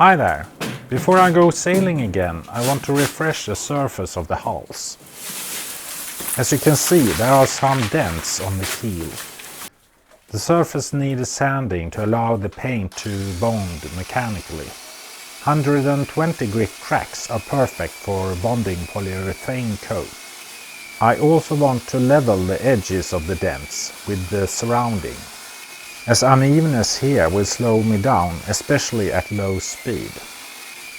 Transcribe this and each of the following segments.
Hi there! Before I go sailing again, I want to refresh the surface of the hulls. As you can see, there are some dents on the keel. The surface needs sanding to allow the paint to bond mechanically. 120 grit cracks are perfect for bonding polyurethane coat. I also want to level the edges of the dents with the surrounding, as unevenness here will slow me down, especially at low speed,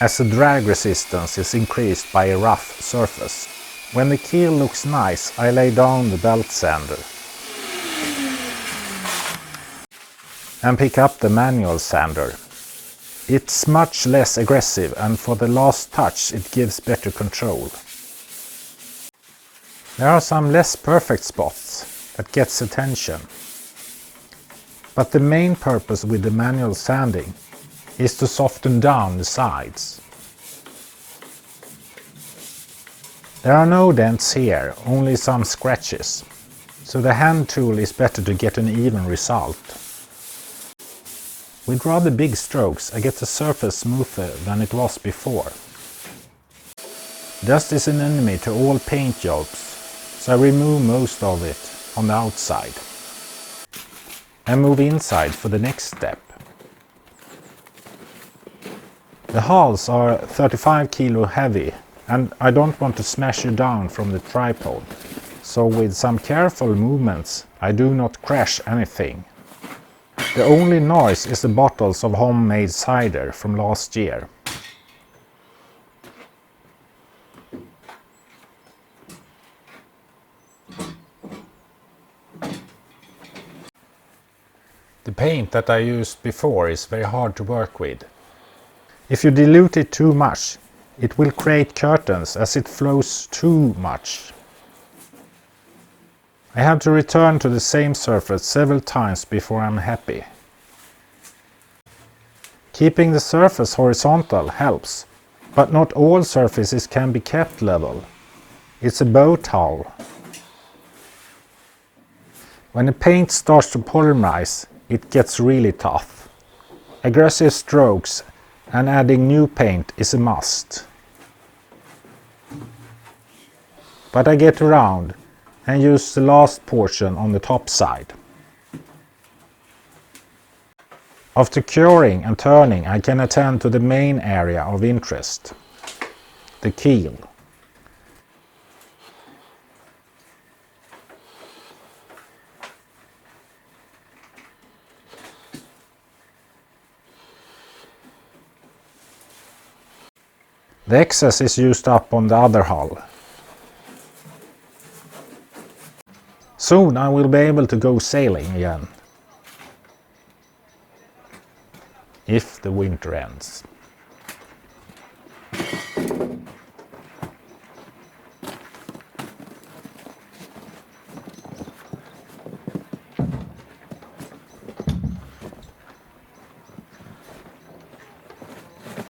as the drag resistance is increased by a rough surface. When the keel looks nice, I lay down the belt sander and pick up the manual sander. It's much less aggressive, and for the last touch it gives better control. There are some less perfect spots that gets attention. But the main purpose with the manual sanding is to soften down the sides. There are no dents here, only some scratches, so the hand tool is better to get an even result. With rather big strokes I get the surface smoother than it was before. Dust is an enemy to all paint jobs, so I remove most of it on the outside and move inside for the next step. The hulls are 35 kilo heavy and I don't want to smash you down from the tripod, so with some careful movements I do not crash anything. The only noise is the bottles of homemade cider from last year. The paint that I used before is very hard to work with. If you dilute it too much, it will create curtains as it flows too much. I have to return to the same surface several times before I'm happy. Keeping the surface horizontal helps, but not all surfaces can be kept level. It's a boat hull. When the paint starts to polymerize, it gets really tough. Aggressive strokes and adding new paint is a must. But I get around and use the last portion on the top side. After curing and turning, I can attend to the main area of interest, the keel. The excess is used up on the other hull. Soon I will be able to go sailing again, if the winter ends.